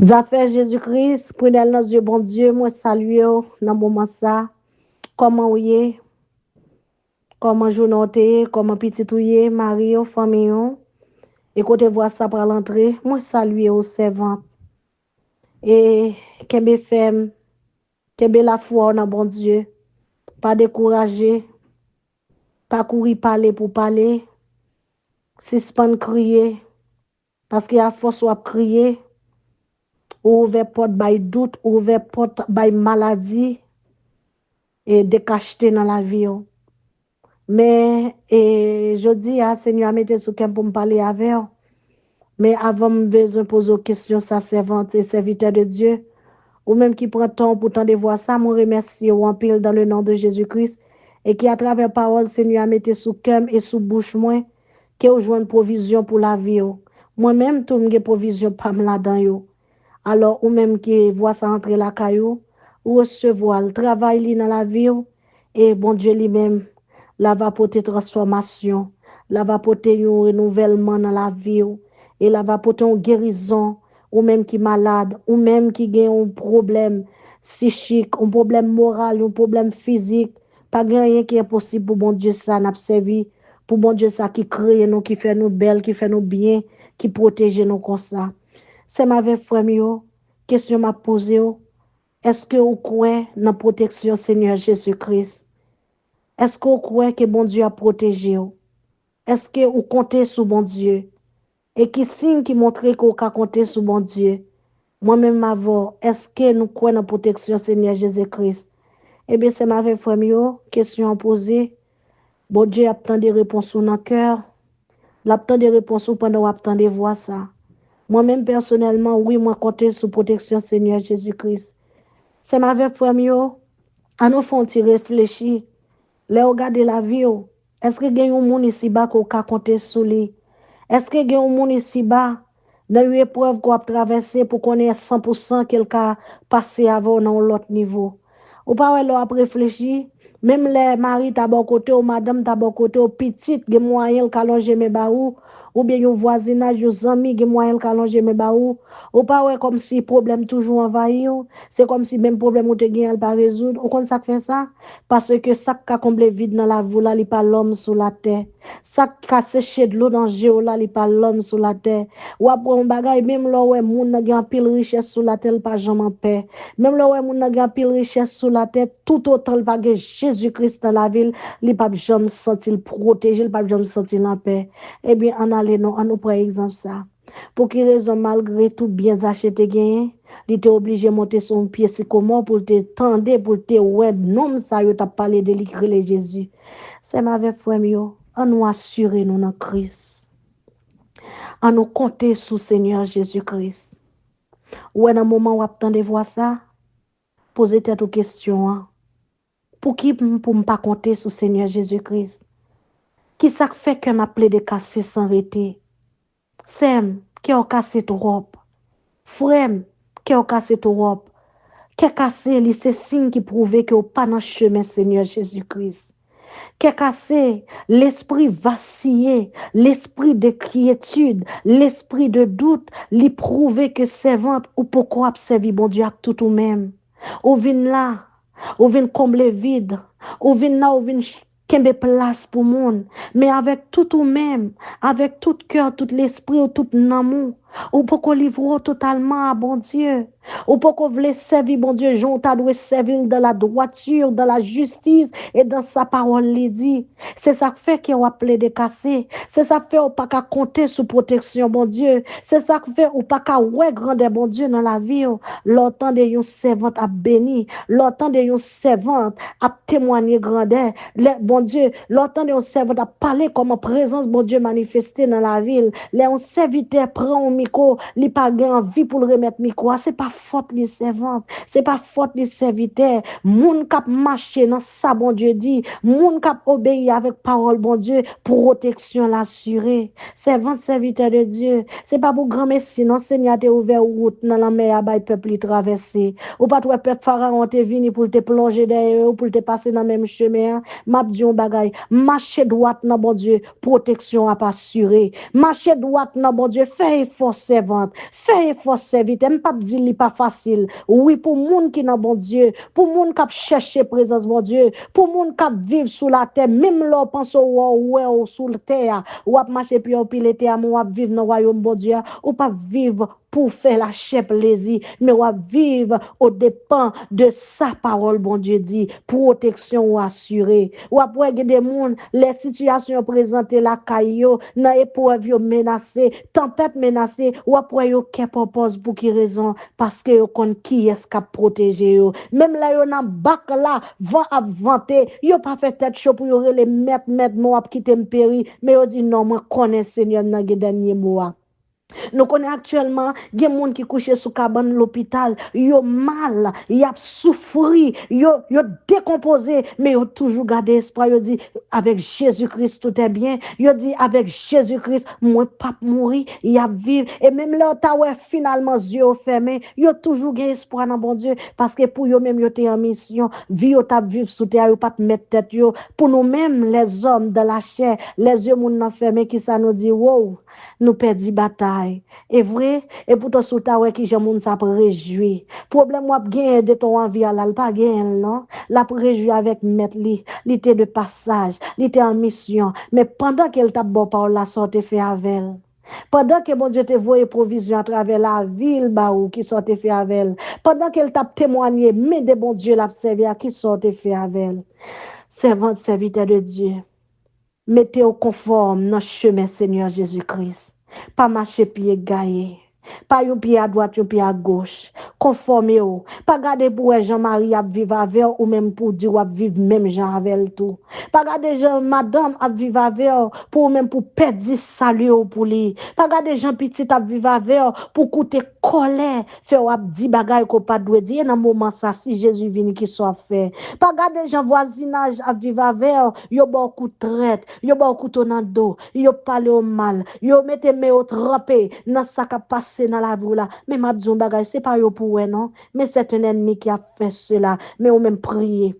Zafè Jésus-Christ, prenez dans Dieu, bon Dieu, moi salue dans moment ça. Comment vous êtes? Comment journée, comment petit ou êtes, mari, famille. Écoutez voir ça pour l'entrée. Moi salue aux servantes. Et qu'elle femme, qu'elle la foi dans bon Dieu. Pas décourager, pas courir parler pour parler. Suspendre crier parce qu'il y a force à crier. Ouvert porte by doute, ouvert porte by maladie et décacheter dans la vie. Mais je dis à Seigneur, mettez sous cœur pour me parler avec vous. Mais avant de besoin poser aux questions, sa servante et serviteur de Dieu, ou même qui prend temps pour de voir ça, je remercie ou en pile dans le nom de Jésus-Christ et qui à travers parole, Seigneur, mettez sous cœur et sous bouche moins, qui a une provision pour la vie. Moi-même, tout me provision pas me là-dedans. Alors, ou même qui voit ça entrer la caillou, ou recevoir le travail dans la vie, et bon Dieu lui-même, la va porter transformation, la va porter un renouvellement dans la vie, et la va porter une guérison, ou même qui malade, ou même qui a un problème psychique, un problème moral, un problème physique, pas rien qui est possible pour bon Dieu ça, n'a servi, pour bon Dieu ça qui crée nous, qui fait nous belles, qui fait nous bien, qui protège nous comme ça. C'est ma frère, question m'a posée. Est-ce que vous croyez dans la protection Seigneur Jésus-Christ? Est-ce que vous croyez que bon Dieu a protégé? Est-ce que vous comptez sur bon Dieu? Et qui signe qui montre que vous comptez sur bon Dieu? Moi-même, est-ce que nous croyons dans la protection Seigneur Jésus-Christ? Eh bien, c'est ma frère, question posée. Bon Dieu a tant de réponses dans le cœur. Il a tant de réponses pendant que vous attendez voir ça. Moi-même, personnellement, oui, moi, compter sur protection Seigneur Jésus-Christ. C'est ma vraie frère, à nous font réfléchir. Les regarder la vie, est-ce que il y a un monde ici-bas qui a compter sur lui? Est-ce que il y a un monde ici-bas dans une épreuve qu'on a traversé pour qu'on ait 100% quelqu'un passé avant dans l'autre niveau? Ou pas, là, après réfléchir, même les maris t'as bon côté, ou madame t'as bon côté, ou petite, il y a moyen de mes baou, ou bien un voisinage, un ami, il y a moyen de mes baou. Ou pas, ouais, comme si le problème toujours envahi, c'est comme si même problème ou te gagne pas résoudre. Ou quand ça fait ça? Parce que ça qui a comblé vide dans la vie, là, il pas l'homme sur la terre. Ça qui a séché de l'eau dans le géo, là, il pas l'homme sur la terre. Ou après, on bagaille, même là, ouais, moun n'a gagne pile richesse sur la terre, pas jamais en paix. Même là, ouais, moun n'a gagne pile richesse sur la terre, tout autant le bagage Jésus-Christ dans la ville, il pas jamais sentir protégé, il pas jamais sentir en paix. Eh bien, en allez, non, on nous prend exemple ça. Pour quelle raison, malgré tout bien acheté gagné, il était obligé de monter son pied, c'est comment pour te tendre, pour te ouais, non, ça, il t'a parlé de l'écrire Jésus. C'est ma vraie frère, on nous assure nous dans Christ. On nous compter sous Seigneur Jésus-Christ. Ouais, dans le moment où attendez voir ça, posez-vous une question. Pour qui pour ne pas compter sur Seigneur Jésus-Christ? Qui ça fait que m'a plaidé de casser sans arrêter? C'est qui a cassé trop. Frère, qui a cassé trop. Qui a cassé, c'est signe qui prouve que vous pas dans le chemin Seigneur Jésus-Christ. Qui a cassé l'esprit vacillé, l'esprit de quiétude, l'esprit de doute, lui prouver que servante ou pourquoi observer bon Dieu tout ou même. Ou vin là, ou vin combler vide, ou vin là, ou vin kembe place pour monde, mais avec tout ou même, avec tout cœur, tout l'esprit, ou tout amour, ou pourquoi livrer totalement à bon Dieu. Ou pourquoi voulez servir bon Dieu, Jean t'a doit servir dans la droiture, dans la justice et dans sa parole les dit. C'est ça qui fait qu'on a appelé de casser. C'est ça qui fait qu'on pas qu'à compter sous protection bon Dieu. C'est ça qui fait qu'on pas qu'à ouais grandeur bon Dieu dans la vie. L'autant de yon servante à béni, l'autant de yon servante à témoigner grandeur. Bon Dieu, l'autant de yon servante à parler comme en présence bon Dieu manifesté dans la ville. Les serviteur prend un micro, li pas envie pour le remettre micro, c'est pas faute les servantes, c'est pas faute les serviteurs. Moun k'ap marcher dans ça, bon Dieu dit, moun k'ap obéir avec parole, bon Dieu, protection l'assurer. Servante, serviteur de Dieu, c'est pas pour grand messie, non, Seigneur t'a ouvert route dans la mer, à peuple y traverser. Ou pas toi, peuple pharaon te vini pour te plonger derrière, ou pour te passer dans le même chemin. M'a dit un bagay, marcher droite, non, bon Dieu, protection à pas assurer. Marcher droite, non, bon Dieu, fais effort, servante, fais effort, serviteur. M'pas dire li pas facile. Oui, pour moun qui n'a bon Dieu, pour moun qui chercher présence, bon Dieu, pour moun qui vivre sous la terre, même là, pense ou sous la terre, ou ap marcher puis au pile terre, ou ap vivre dans le royaume, bon Dieu, ou pas vivre pour faire la chair plaisir, mais on va vivre au dépend de sa parole, bon Dieu dit, protection ou assurée. Ou après, des gens, les situations présentées la caillou, dans épreuve menacée, tempête menacée, ou après, yo qu'est propose pour qui raison? Parce que yo kon qui est-ce qui a protégé yo. Même là, yo nan bac là, vent à vanter, yo pas fait tête chaud pour yo les mettre, non, ap quitter m'péri, mais yo dit non, moi connais Seigneur dans les derniers mois. Nous connaissons actuellement des gens qui couchent sous cabane l'hôpital, yo mal, y a souffri, yo décomposé, mais yo toujours gardé espoir, yo dit avec Jésus-Christ tout est bien, yo dit avec Jésus-Christ moi pas mourir, y a vivre et même là ta ouais finalement yeux fermés, yo toujours gain espoir dans bon Dieu parce que pour yo même yo t'es en mission, vie yo t'a vivre sous terre, yo pas te mettre tête yo pour nous même les hommes de la chair, les yeux moun nan fermés qui ça nous dit wow, nous perdit bataille. Et vrai, et pour toi, sous ta ouais, qui j'aime, ça peut réjouir. Problème, moi, gain de ton envie à la, pas gain, non? La peut réjouir avec mettre li était de passage, li était en mission. Mais pendant qu'elle t'a bon par la sorte fait avec elle. Pendant que mon Dieu te voyait provision à travers la ville, bah, ou qui sortait fait avec elle. Pendant qu'elle t'a témoigné, mais de bon Dieu l'a servi à qui sortait fait avec elle. Servante, serviteur de Dieu. Mettez-vous conforme dans le chemin, Seigneur Jésus-Christ. Pas marcher pied gaillé. Pas un pied à droite, un pied à gauche. Conformez-vous. Pas garder pour Jean-Marie à vivre avec ou même pour dire à vivre même Jean avec tout. Pas garder Jean madame à vivre avec pour même pour perdre salut pour lui. Pas garder Jean petit à vivre avec pour coûter colère, faire dit bagay ko pas doit dire dans moment ça si Jésus vient qui soit fait. Pas garder Jean voisinage à vivre avec yo beaucoup traite, yo beaucoup dans dos, yo parler au mal, yo mettez mes au trempé dans ça qui passe dans la vie là, mais m'a dit bagay c'est pas yo pour non, mais c'est un ennemi qui a fait cela, mais on même prier.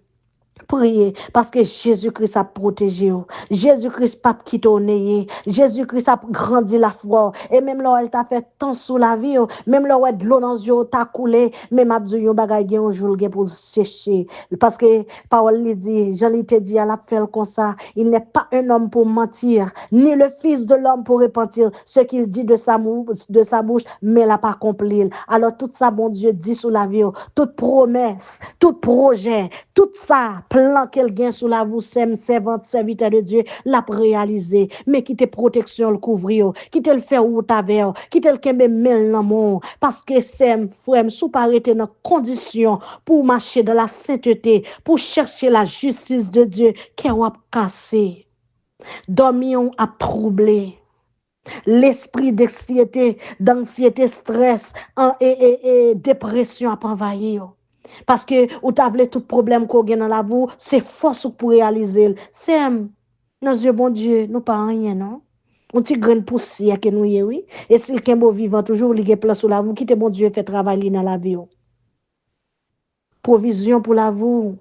Priez parce que Jésus-Christ a protégé. Jésus-Christ pas quitté au nez. Jésus-Christ a grandi la foi. Et même là, elle t'a fait tant sous la vie. Même là, de l'eau dans les yeux t'a coulé. Même abdou yon bagay gen un jour pour sécher. Parce que parole lui dit, Jean lui te dit, elle a fait comme ça. Il n'est pas un homme pour mentir, ni le fils de l'homme pour repentir ce qu'il dit de sa bouche, mais l'a pas accompli. Alors tout ça, bon Dieu, dit sous la vie. Toute promesse, tout projet, tout ça, plan qu'elle gagne sous la vous, servante, serviteur de Dieu, l'a réalisé. Mais qui te protection le couvrir, qui te le fait ou taver, qui te le kembe mel nan mon, parce que c'est frère, sous parité dans condition pour marcher dans la sainteté, pour chercher la justice de Dieu, qui a cassé. Dormion a troublé. L'esprit d'anxiété, stress et dépression a envahi. Parce que ou t'avez tout problème qu'on a dans la vie, c'est force pour réaliser. C'est nos yeux, bon Dieu, nous pas rien, non? On petit grain de poussière que nous y oui. Et si le beau vivant toujours, il y a place sur la vie, qui te bon Dieu fait travailler dans la vie. Provision pour la vie.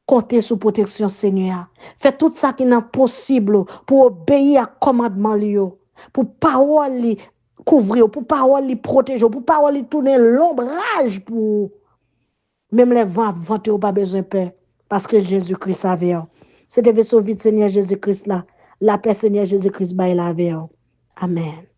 Comptez sur protection Seigneur. Faites tout ça qui n'est possible pour obéir à commandement lui. Pour parole li couvrir, pour parole li protéger, pour parole li tourner l'ombrage pour même les vents vanter pas besoin de peur parce que Jésus-Christ avait. C'était vaisseau vite Seigneur Jésus-Christ là. La paix Seigneur Jésus-Christ bail la avec. Amen.